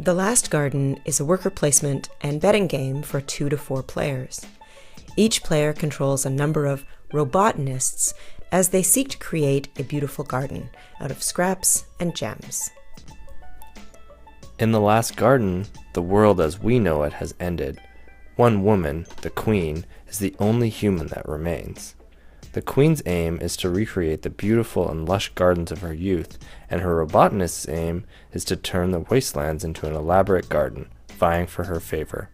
The Last Garden is a worker placement and betting game for 2 to 4 players. Each player controls a number of Robotanists as they seek to create a beautiful garden out of scraps and gems. In The Last Garden, the world as we know it has ended. One woman, the Queen, is the only human that remains. The Queen's aim is to recreate the beautiful and lush gardens of her youth, and her Robotanist's aim is to turn the wastelands into an elaborate garden, vying for her favor.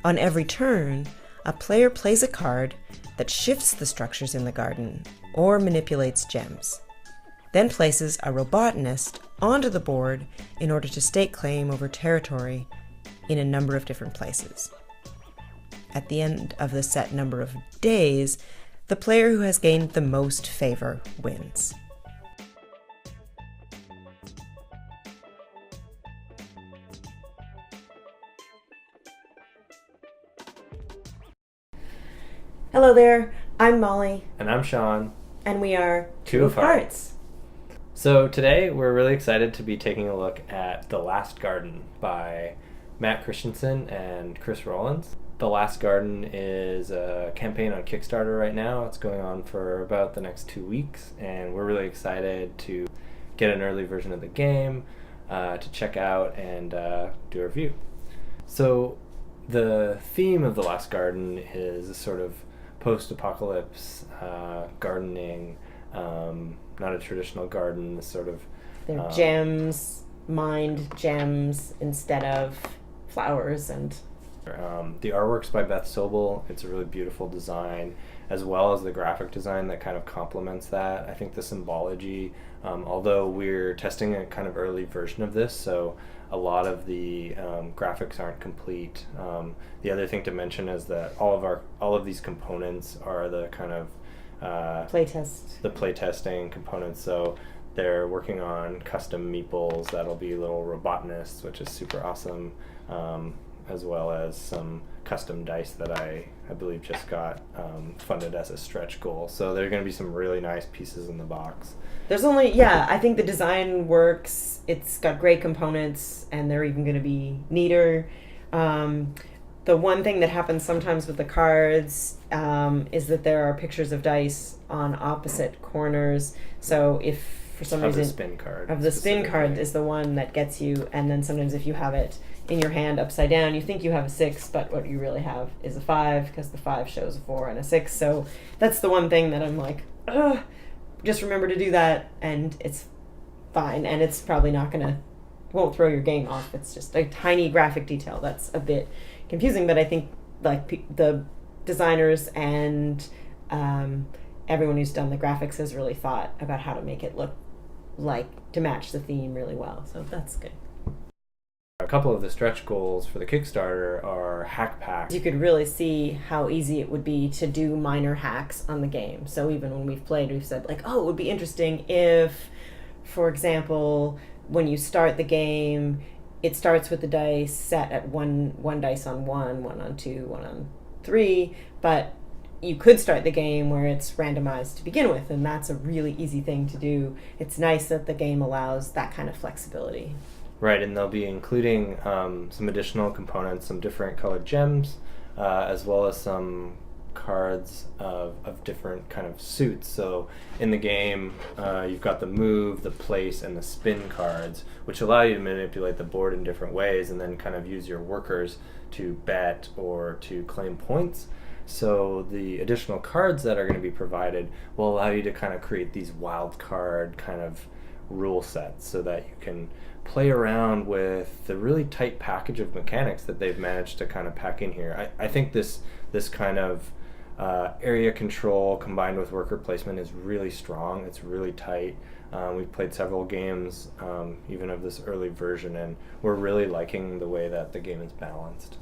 On every turn, a player plays a card that shifts the structures in the garden or manipulates gems, then places a Robotanist onto the board in order to stake claim over territory in a number of different places. At the end of the set number of days, the player who has gained the most favor wins. Hello there, I'm Molly. And I'm Shawn. And we are Two of Hearts. So today we're really excited to be taking a look at The Last Garden by Matt Christensen and Chris Rollins. The Last Garden is a campaign on Kickstarter right now. It's going on for about the next 2 weeks, and we're really excited to get an early version of the game, to check out and do a review. So the theme of The Last Garden is a sort of post-apocalypse gardening, not a traditional garden, sort of... They're gems, mined gems instead of flowers. And the artwork's by Beth Sobel. It's a really beautiful design, as well as the graphic design that kind of complements that. I think the symbology, although we're testing a kind of early version of this, so a lot of the graphics aren't complete. The other thing to mention is that all of these components are the kind of playtesting components. So they're working on custom meeples that'll be little Robotanists, which is super awesome, as well as some custom dice that I believe just got funded as a stretch goal. So there are going to be some really nice pieces in the box. I think the design works. It's got great components, and they're even going to be neater. The one thing that happens sometimes with the cards is that there are pictures of dice on opposite corners. So if for some reason... the spin card. The spin card is the one that gets you, and then sometimes if you have it in your hand upside down, you think you have a 6, but what you really have is a 5, because the 5 shows a 4 and a 6. So that's the one thing that I'm like, ugh, just remember to do that, and it's fine, and it's probably won't throw your game off. It's just a tiny graphic detail that's a bit confusing, but I think the designers and everyone who's done the graphics has really thought about how to make it look to match the theme really well, so that's good. A couple of the stretch goals for the Kickstarter are hack packs. You could really see how easy it would be to do minor hacks on the game. So even when we've played, we've said it would be interesting if, for example, when you start the game, it starts with the dice set at one dice on 1 on 2, 1 on 3, but you could start the game where it's randomized to begin with, and that's a really easy thing to do. It's nice that the game allows that kind of flexibility. Right, and they'll be including some additional components, some different colored gems, as well as some cards of different kind of suits. So in the game, you've got the move, the place, and the spin cards, which allow you to manipulate the board in different ways and then kind of use your workers to bet or to claim points. So the additional cards that are going to be provided will allow you to kind of create these wild card kind of rule sets so that you can play around with the really tight package of mechanics that they've managed to kind of pack in here. I think this kind of area control combined with worker placement is really strong. It's really tight. We've played several games, even of this early version, and we're really liking the way that the game is balanced.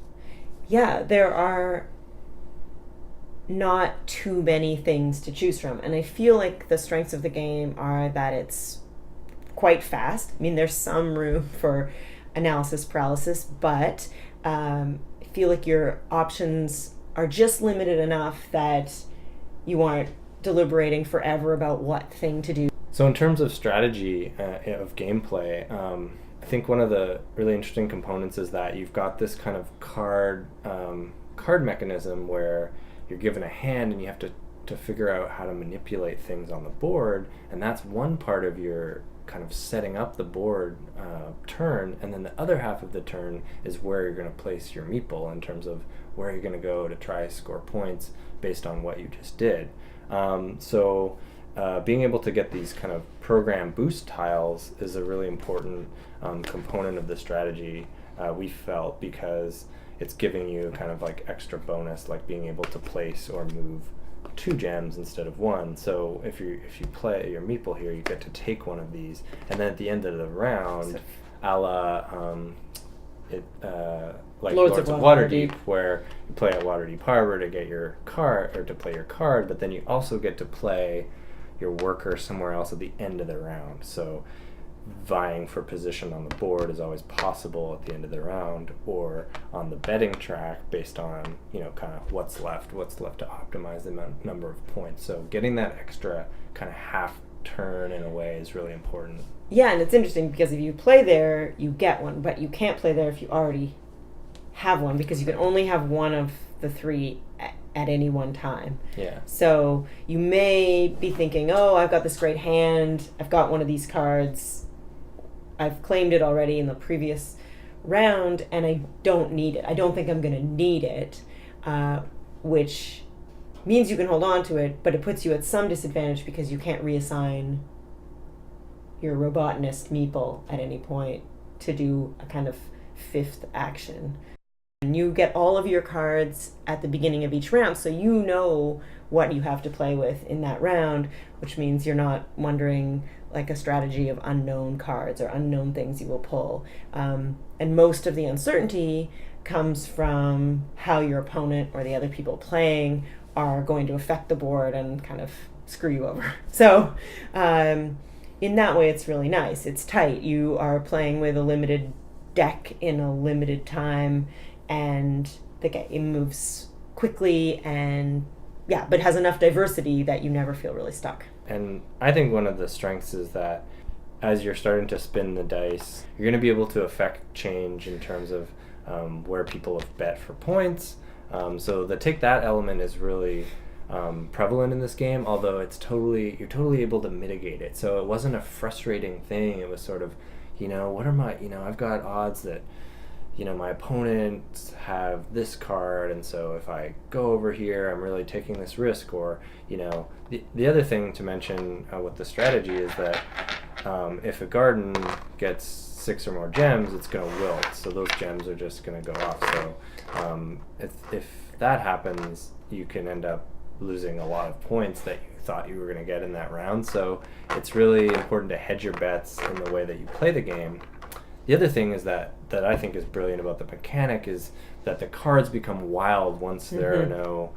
Yeah, there are not too many things to choose from, and I feel like the strengths of the game are that it's quite fast. I mean, there's some room for analysis paralysis, but I feel like your options are just limited enough that you aren't deliberating forever about what thing to do. So in terms of strategy of gameplay, I think one of the really interesting components is that you've got this kind of card mechanism where you're given a hand and you have to figure out how to manipulate things on the board, and that's one part of your kind of setting up the board turn, and then the other half of the turn is where you're going to place your meeple in terms of where you're going to go to try score points based on what you just did. So being able to get these kind of program boost tiles is a really important component of the strategy, we felt, because it's giving you kind of like extra bonus, like being able to place or move 2 gems instead of 1. So if you play your meeple here, you get to take one of these, and then at the end of the round, a la like Lords of Waterdeep, where you play at Waterdeep Harbor to get your card, or to play your card, but then you also get to play your worker somewhere else at the end of the round. So vying for position on the board is always possible at the end of the round, or on the betting track based on, kind of what's left to optimize the number of points. So getting that extra kind of half turn in a way is really important. Yeah, and it's interesting because if you play there, you get one, but you can't play there if you already have one, because you can only have one of the 3 at any one time. Yeah. So you may be thinking, oh, I've got this great hand, I've got one of these cards, I've claimed it already in the previous round, and I don't need it. I don't think I'm going to need it, which means you can hold on to it, but it puts you at some disadvantage because you can't reassign your Robotanist meeple at any point to do a kind of 5th action. And you get all of your cards at the beginning of each round, so you know what you have to play with in that round, which means you're not wondering like a strategy of unknown cards or unknown things you will pull. And most of the uncertainty comes from how your opponent or the other people playing are going to affect the board and kind of screw you over. So in that way, it's really nice. It's tight. You are playing with a limited deck in a limited time, and the game moves quickly and but has enough diversity that you never feel really stuck. And I think one of the strengths is that as you're starting to spin the dice, you're going to be able to affect change in terms of where people have bet for points. So the take that element is really prevalent in this game, although you're totally able to mitigate it. So it wasn't a frustrating thing. It was sort of, what are my, I've got odds that, my opponents have this card, and so if I go over here, I'm really taking this risk. Or, the other thing to mention with the strategy is that if a garden gets 6 or more gems, it's going to wilt. So those gems are just going to go off. So if that happens, you can end up losing a lot of points that you thought you were going to get in that round. So it's really important to hedge your bets in the way that you play the game. The other thing is that I think is brilliant about the mechanic is that the cards become wild once there are no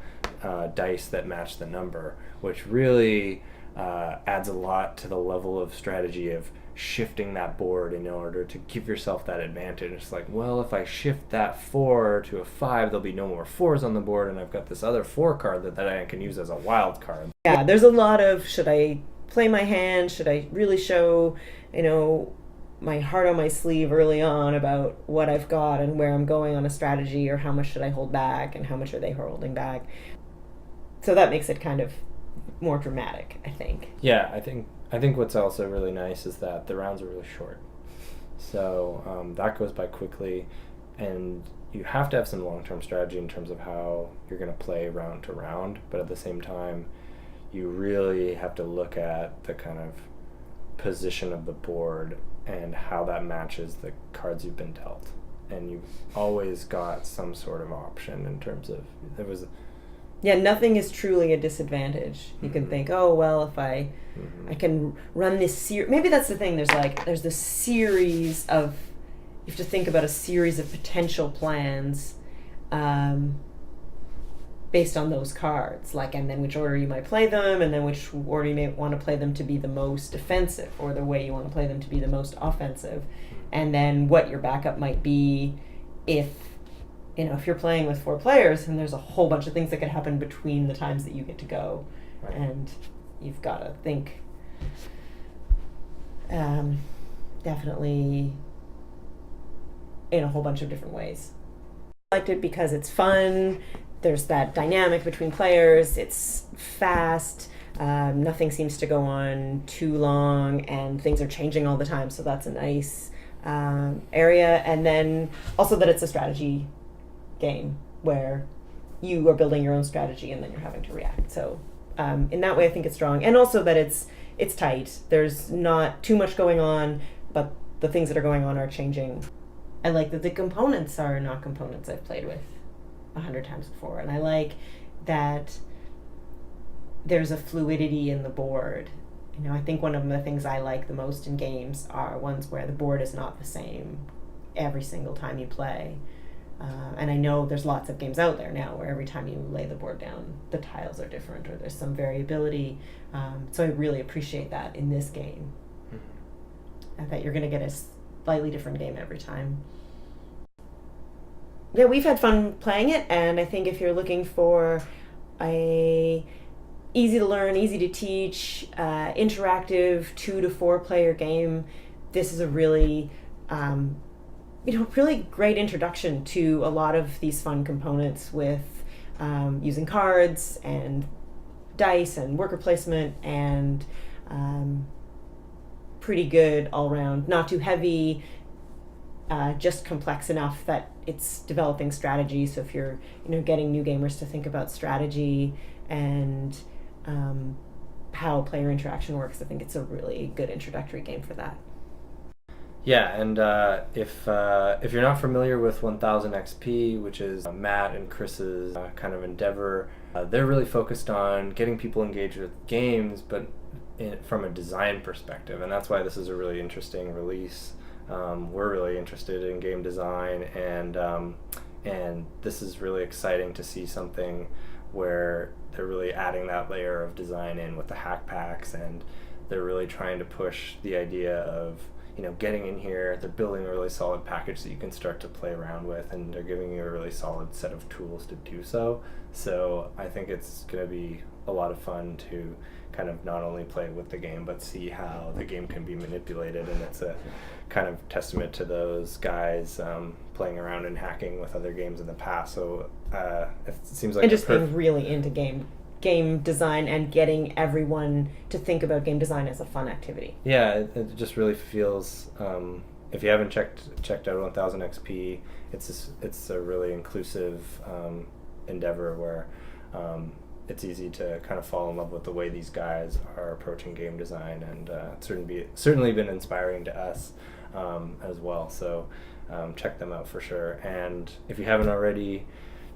dice that match the number, which really adds a lot to the level of strategy of shifting that board in order to give yourself that advantage. It's like, well, if I shift that 4 to a 5, there'll be no more 4s on the board, and I've got this other 4 card that I can use as a wild card. Yeah, there's a lot of, should I play my hand? Should I really show, my heart on my sleeve early on about what I've got and where I'm going on a strategy, or how much should I hold back and how much are they holding back? So that makes it kind of more dramatic, I think. Yeah, I think what's also really nice is that the rounds are really short. So that goes by quickly, and you have to have some long-term strategy in terms of how you're going to play round to round, but at the same time, you really have to look at the kind of position of the board and how that matches the cards you've been dealt. And you've always got some sort of option in terms of, nothing is truly a disadvantage. You can think, oh, well, if I can run this series, maybe that's the thing, there's this series of, you have to think about a series of potential plans based on those cards, and then which order you might play them, and then which order you may want to play them to be the most defensive, or the way you want to play them to be the most offensive, and then what your backup might be if if you're playing with 4 players, and there's a whole bunch of things that could happen between the times that you get to go, Right. and you've got to think definitely in a whole bunch of different ways. I liked it because it's fun. There's that dynamic between players. It's fast. Nothing seems to go on too long, and things are changing all the time. So that's a nice area. And then also that it's a strategy game where you are building your own strategy and then you're having to react. So in that way, I think it's strong. And also that it's tight. There's not too much going on, but the things that are going on are changing. I like that the components are not components I've played with 100 times before. And I like that there's a fluidity in the board. I think one of the things I like the most in games are ones where the board is not the same every single time you play. And I know there's lots of games out there now where every time you lay the board down, the tiles are different or there's some variability. So I really appreciate that in this game. Mm-hmm. That you're going to get a slightly different game every time. Yeah, we've had fun playing it, and I think if you're looking for a easy to learn, easy to teach, interactive 2 to 4 player game, this is a really really great introduction to a lot of these fun components with using cards and dice and worker placement, and pretty good all around. Not too heavy, just complex enough that it's developing strategy. So if you're getting new gamers to think about strategy and how player interaction works, I think it's a really good introductory game for that. Yeah, and if you're not familiar with 1000 XP, which is Matt and Chris's kind of endeavor, they're really focused on getting people engaged with games, but from a design perspective, and that's why this is a really interesting release. We're really interested in game design, and this is really exciting to see something where they're really adding that layer of design in with the hack packs, and they're really trying to push the idea of getting in here. They're building a really solid package that you can start to play around with, and they're giving you a really solid set of tools to do so. So I think it's going to be a lot of fun to kind of not only play with the game, but see how the game can be manipulated, and it's a kind of testament to those guys playing around and hacking with other games in the past. So it seems like and just being really into game design and getting everyone to think about game design as a fun activity. Yeah, it just really feels, if you haven't checked out 1000 XP, it's a really inclusive endeavor where it's easy to kind of fall in love with the way these guys are approaching game design, and it's certainly been inspiring to us as well. So check them out for sure. And if you haven't already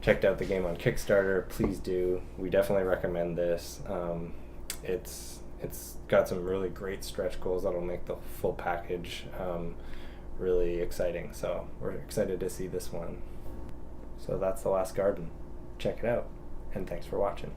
checked out the game on Kickstarter, please do. We definitely recommend this. It's got some really great stretch goals that'll make the full package really exciting. So we're excited to see this one. So that's The Last Garden. Check it out, and thanks for watching.